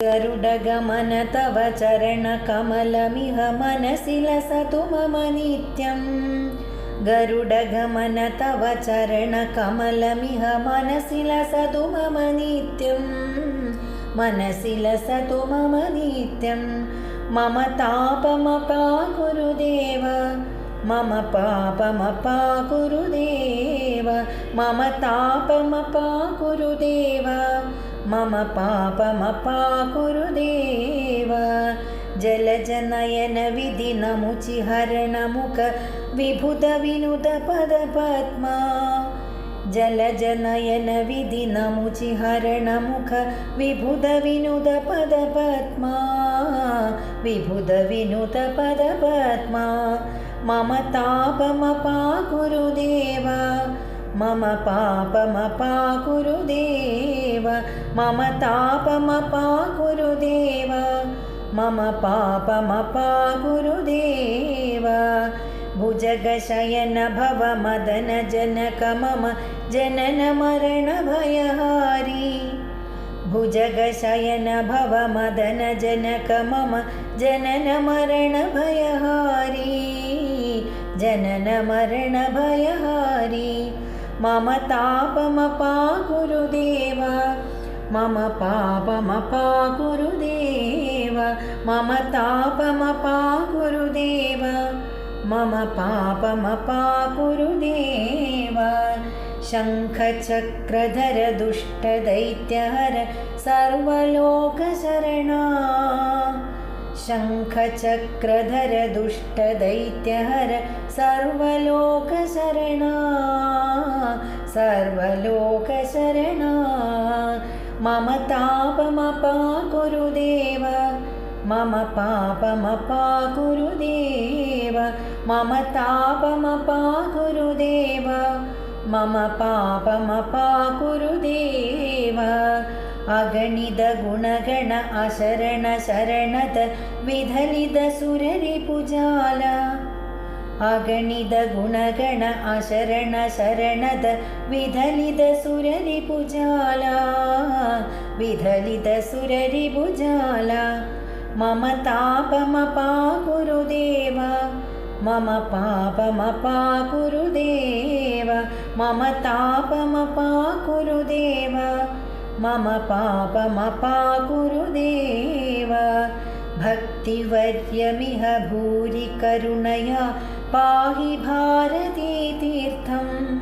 गरुडगमन तव चरणकमलमिह मनसि लसतु मम नित्यं। गरुडगमन तव चरणकमलमिह मनसि लसतु मम नित्यं। मनसि लसतु मम नित्यं। मम तापमपाकुरु देव, मम पापमपाकुरु देव, मम तापमपाकुरु देव, मम पापमपाकुरु देव। जलजनयन विधिनमुचिहरणमुख विभुध विनुद पदपद्मा। जलजनयन विधिनमुचिहरणमुख विभुध विनुद पदपद्मा। विभुध विनुद पदपद्मा। मम तापमपाकुरु देव, मम पापमपाकुरु देव, मम तापमपाकुरु देव, मम पापमपाकुरु देव। भुजगशयन भव मदन जनक मम जनन मरण भयहारी। भुजगशयन भव मदन जनक मम जनन मरण भयहारी। जनन मरण भयहारी। मम तापमपाकुरु देव, मम पापमपाकुरु देव, मम तापमपाकुरु देव, मम पापमपाकुरु देव। शङ्खचक्रधर दुष्टदैत्यहर सर्वलोकशरणा। शङ्खचक्रधर दुष्टदैत्यहर सर्वलोकशरणा। सर्वलोकशरणा। मम तापमपाकुरु देव, मम पापमपाकुरु देव, मम तापमपाकुरु देव, मम पापमपाकुरु देव। अगणित गुणगण अशरण शरणद विधलित सुररिपुजाला। अगणित गुणगण अशरण शरणद विधलित सुररिपुजाला। विधलित सुररिपुजाला। मम तापमपाकुरु देव, मम पापमपाकुरु देव, मम तापमपाकुरु देव, मम पापमपाकुरु देव। भक्तिवर्यमिह भूरि करुणया पाहि भारती तीर्थं।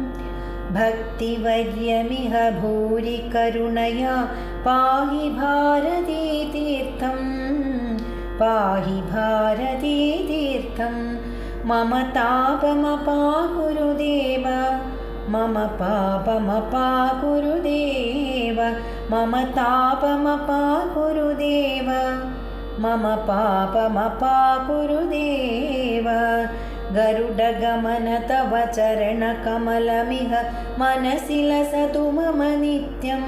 भक्तिवर्यमिह भूरि करुणया पाहि भारती तीर्थं। पाहि भारती तीर्थं। मम तापमपाकुरु देव, मम पापमपाकुरु देव, मम तापमपाकुरु देव, मम पापमपाकुरु देव। गरुडगमन तव चरणकमलमिह मनसि लसतु मम नित्यं।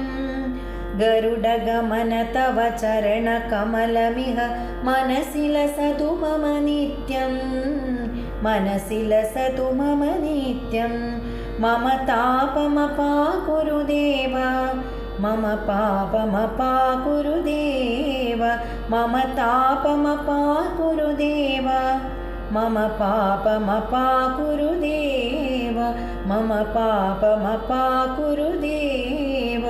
गरुडगमन तव चरणकमलमिह मनसि लसतु मम नित्यं। मनसि लसतु मम नित्यं। मम तापमपाकुरु देव, मम पापमपाकुरु देव, मम तापमपाकुरु देव, मम पापमपाकुरु देव, मम पापमपाकुरु देव।